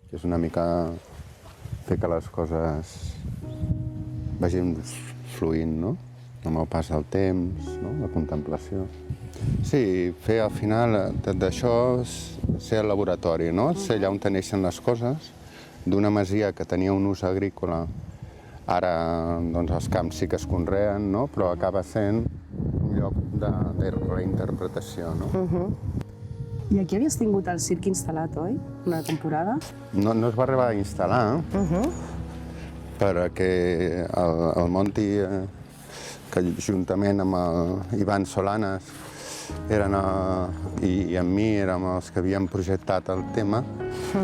que és una mica fer que les coses vagin fluint, no? Amb el pas del temps, no? La contemplació. Sí, fer al final d'això ser el laboratori, no? Ser allà on neixen les coses, d'una masia que tenia un ús agrícola. Ara doncs, els camps sí que es conreen, no? Però acaba sent un lloc de reinterpretació, no? I aquí havies tingut el circ instal·lat, oi? Una temporada? No es va arribar a instal·lar, perquè el Monti, que juntament amb el Ivan Solanas i amb mi érem els que havíem projectat el tema,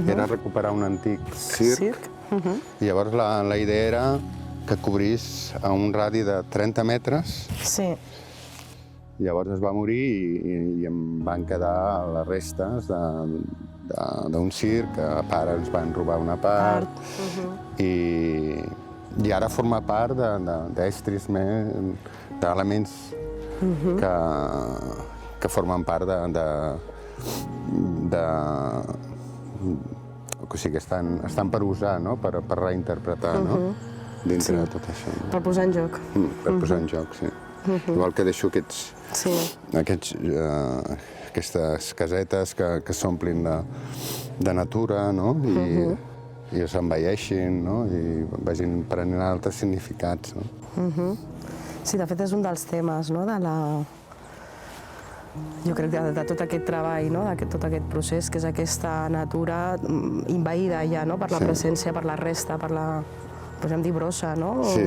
era recuperar un antic circ. I llavors la idea era que cobrís a un radi de 30 metres. Sí. Llavors es va morir i em van quedar les restes d'un circ, que a part ens van robar una part. I ara forma part d'estris més, d'elements que formen part o sigui, estan per usar, no? Per reinterpretar, no? Dintre de tot això. Per posar en joc. Per posar en joc, sí. Igual que deixo aquestes casetes que s'omplin de natura, no? I s'envelleixin, no? I vagin prenent altres significats, no? Sí, de fet és un dels temes, no? Jo crec de tot aquest treball, no? De tot aquest procés, que és aquesta natura envaïda ja, no? Per la presència, per la resta, per la, podríem dir, brossa, no? Sí.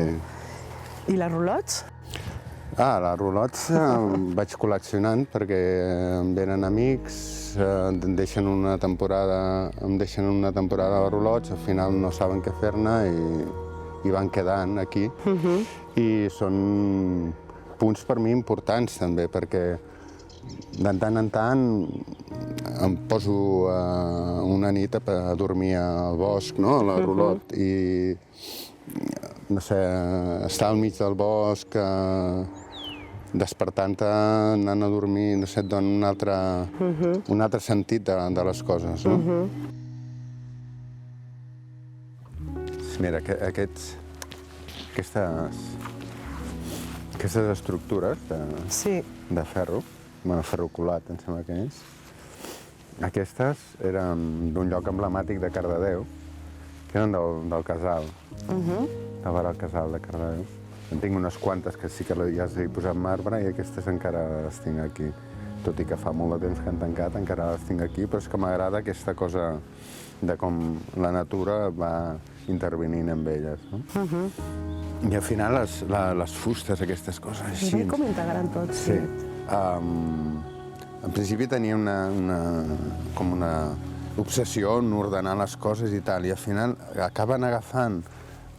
I les roulots? Les roulots vaig col·leccionant perquè em venen amics, em deixen una temporada de roulots, al final no saben què fer-ne i van quedant aquí. I són punts per mi importants també, perquè de tant en tant em poso una nit a dormir al bosc, no? A la roulotte, i no sé, estar al mig del bosc, despertant-te, anant a dormir, no sé, et dona un altre sentit de les coses, no? Mira, aquestes estructures de ferro, ferro colat, em sembla que és, aquestes eren d'un lloc emblemàtic de Cardedeu, que eren del Casal, de bar al Casal de Cardedeu. En tinc unes quantes que sí que ja les he posat marbre i aquestes encara les tinc aquí. Tot i que fa molt de temps que han tancat, encara les tinc aquí, però és que m'agrada aquesta cosa de com la natura va intervenint amb elles, no? I al final les fustes, aquestes coses així... Com integren tot, sí. En principi tenia com una obsessió en ordenar les coses i tal, i al final acaben agafant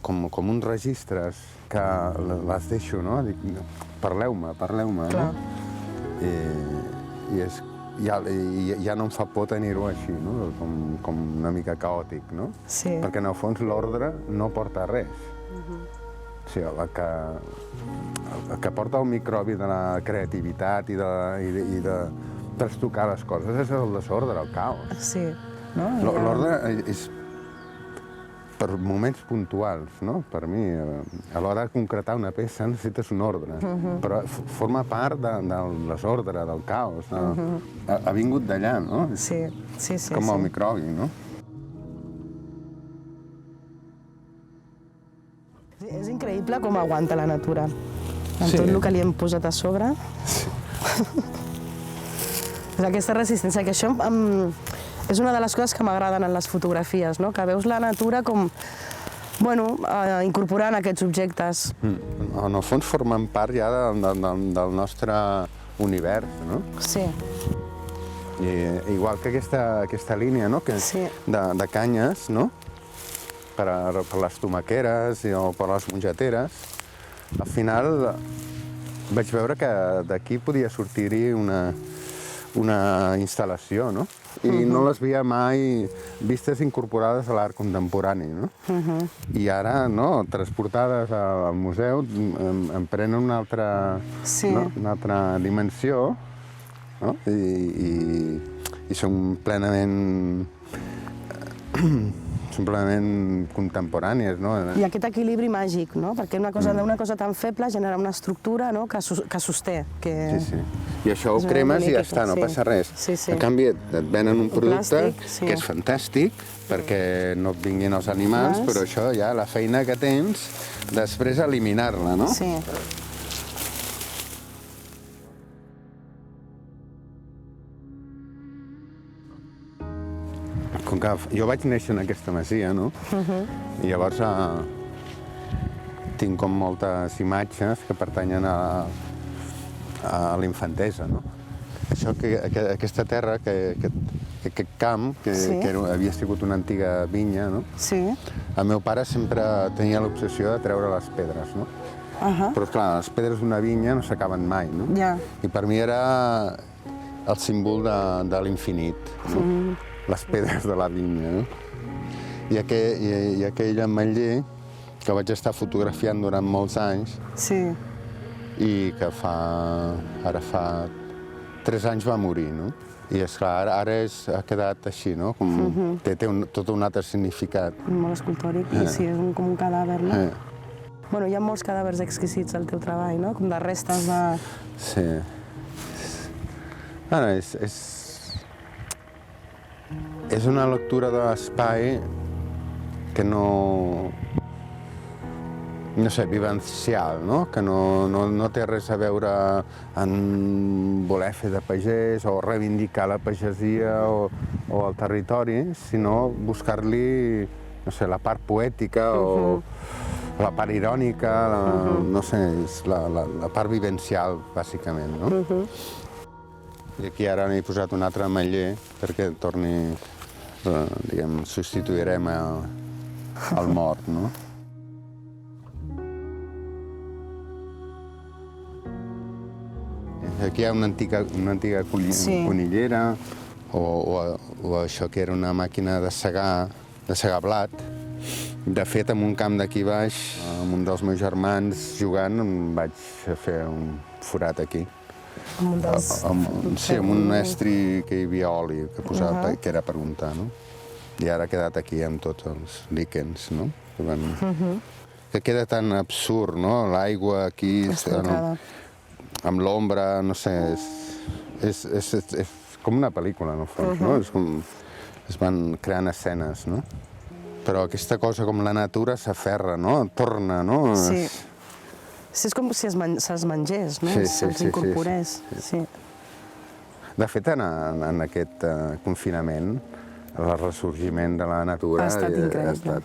com uns registres que les deixo, no? Dic, parleu-me, no? I ja no em fa por tenir-ho així, no? Com una mica caòtic, no? Sí. Perquè en el fons l'ordre no porta res. O sigui, el que porta el microbi de la creativitat i de trastocar les coses és el desordre, el caos. Sí. L'ordre és per moments puntuals, no? Per mi, a l'hora de concretar una peça necessites un ordre, però forma part del desordre, del caos. Ha vingut d'allà, no? Sí. Com el microbi, no? És increïble com aguanta la natura, amb tot el que li hem posat a sobre. És aquesta resistència, que això és una de les coses que m'agraden en les fotografies, no? Que veus la natura com, incorporant aquests objectes. En el fons formen part ja del nostre univers, no? Sí. Igual que aquesta línia, no? De canyes, no? Per les tomaqueres o per les mongeteres, al final vaig veure que d'aquí podia sortir-hi una instal·lació, no? I no les havia mai vistes incorporades a l'art contemporani, no? I ara, no, transportades al museu, en prenen una altra dimensió, no? I són plenament simplement contemporànies, no? I aquest equilibri màgic, no? Perquè una cosa tan feble genera una estructura, no? que sosté. Sí. I això ho cremes i ja està, no passa res. En canvi, et venen un producte que és fantàstic perquè no et vinguin els animals, però això ja, la feina que tens, després eliminar-la, no? Sí. Com que jo vaig néixer en aquesta masia, no? I llavors tinc com moltes imatges que pertanyen a l'infantesa, no? Això, aquesta terra, aquest camp, que havia sigut una antiga vinya, no? Sí. El meu pare sempre tenia l'obsessió de treure les pedres, no? Però, clar, les pedres d'una vinya no s'acaben mai, no? I per mi era el símbol de l'infinit, no? Les pedres de la vinya, no? I aquell ametller que vaig estar fotografiant durant molts anys i que ara fa 3 anys va morir, no? I esclar, ara ha quedat així, no? Té tot un altre significat. Molt escultòric, i sí, és com un cadàver, no? Bueno, hi ha molts cadàvers exquisits al teu treball, no? Com de restes de... Sí. Ara, és una lectura de l'espai que no sé, vivencial, no? Que no té res a veure en voler fer de pagès o reivindicar la pagesia o el territori, sinó buscar-li, no sé, la part poètica o la part irònica, no sé, la part vivencial, bàsicament, no? I aquí ara n'he posat un altre ametller perquè torni, diguem, substituirem el mort, no? Aquí hi ha una antiga conillera o això que era una màquina de segar blat. De fet, en un camp d'aquí baix, amb un dels meus germans jugant, em vaig fer un forat aquí. Sí, amb un estri que hi havia oli, que era per untar, no? I ara ha quedat aquí amb tots els líquens, no? Que queda tan absurd, no? L'aigua aquí, amb l'ombra, no sé, és com una pel·lícula, en el fons, no? Es van creant escenes, no? Però aquesta cosa com la natura s'aferra, no? Torna, no? Sí. És com si se'ls mengés, no? Se'ls incorporés. De fet, en aquest confinament, el ressorgiment de la natura ha estat increïble.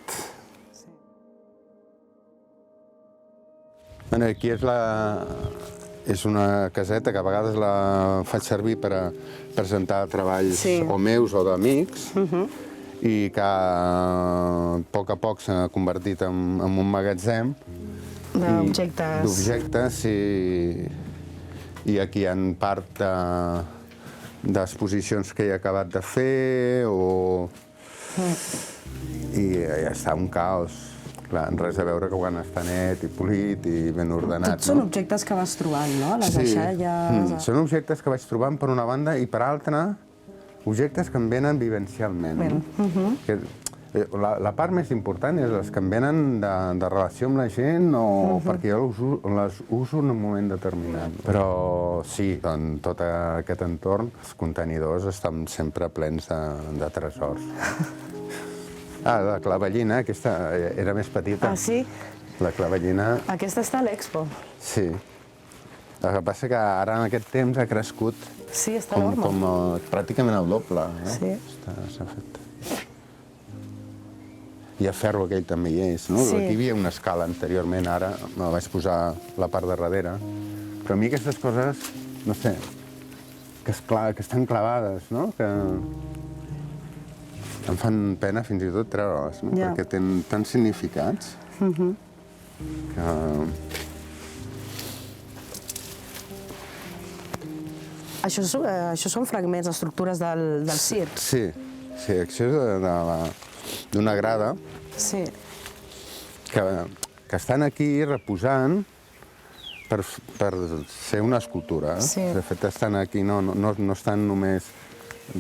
Aquí és una caseta que a vegades la faig servir per presentar treballs o meus o d'amics i que a poc s'ha convertit en un magatzem d'objectes i aquí hi ha part d'exposicions que he acabat de fer i ja està un caos. Clar, res a veure que quan està net i polit i ben ordenat. Tots són objectes que vas trobant, no? Les deixalles... Són objectes que vaig trobant per una banda i per altra objectes que em venen vivencialment. La part més important és les que em venen de relació amb la gent o perquè jo les uso en un moment determinat. Però sí, en tot aquest entorn, els contenidors estan sempre plens de tresors. La clavellina, aquesta era més petita. Ah, sí? La clavellina... Aquesta està a l'Expo. Sí. El que passa que ara en aquest temps ha crescut... Sí, està enorme. Com pràcticament el doble. Sí. S'ha fet... I el ferro aquell també hi és, no? Sí. Aquí hi havia una escala anteriorment, ara me la vaig posar la part de darrere. Però a mi aquestes coses, no sé, que estan clavades, no? Que em fan pena fins i tot treure-les, no? Perquè tenen tants significats que... Això són fragments, estructures del circ? Sí, això és d'una grada que estan aquí reposant per ser una escultura. De fet, estan aquí, no estan només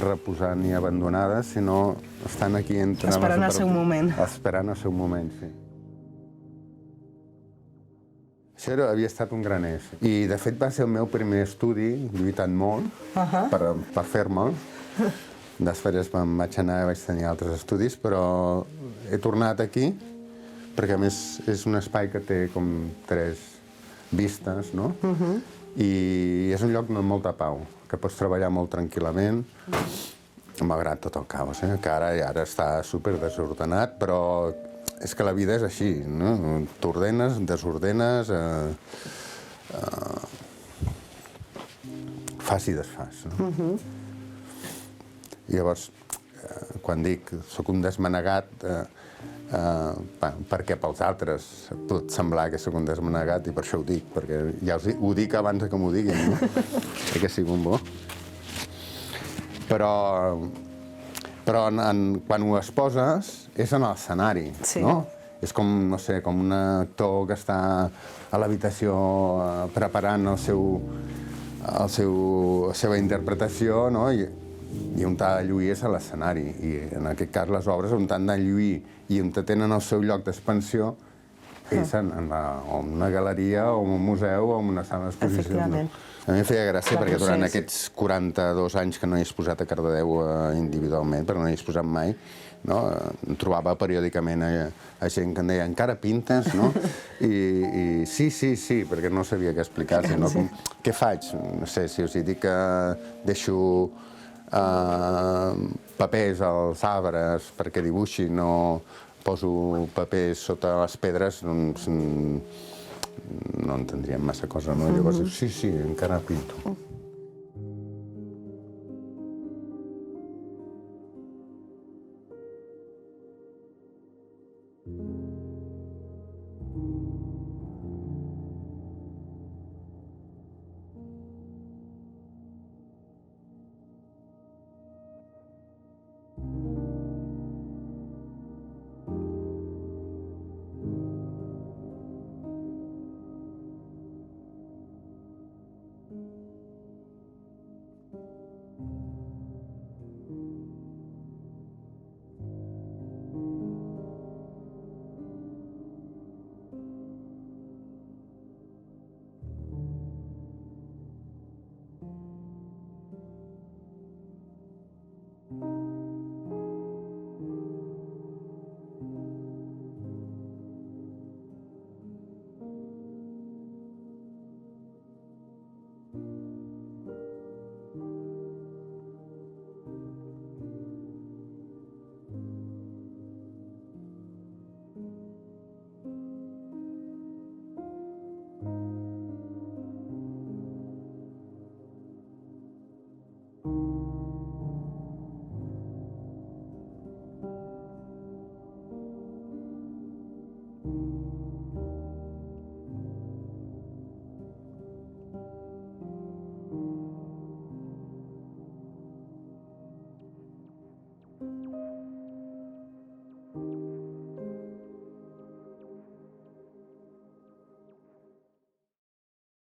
reposant i abandonades, sinó estan aquí entre... Esperant el seu moment. Esperant el seu moment, sí. Això havia estat un gran eix. I, de fet, va ser el meu primer estudi, lluitant molt per fer-me'l. Després me'n vaig anar i vaig tenir altres estudis, però he tornat aquí perquè, a més, és un espai que té com 3 vistes, no? I és un lloc amb molta pau, que pots treballar molt tranquil·lament, malgrat tot el caos, que ara està super desordenat, però és que la vida és així, no? T'ordenes, desordenes, fas i desfas. I llavors, quan dic soc un desmanegat, perquè pels altres pot semblar que soc un desmanegat, i per això ho dic, perquè ja ho dic abans que m'ho diguin, no? Que sigui un bo. Però quan ho exposes és en l'escenari, no? És com, no sé, com un actor que està a l'habitació preparant la seva interpretació, no? I on t'ha de lluir és a l'escenari. I en aquest cas, les obres on t'han de lluir i on tenen el seu lloc d'expansió és en una galeria o en un museu o en una sala d'exposició. A mi em feia gràcia perquè durant aquests 42 anys que no he exposat a Cardedeu individualment, perquè no he exposat mai, em trobava periòdicament a gent que em deia encara pintes, no? I sí, perquè no sabia què explicar. Què faig? No sé, si us dic que deixo papers als arbres perquè dibuixin o poso papers sota les pedres, doncs no entendríem massa cosa, no? Llavors, sí, encara pinto.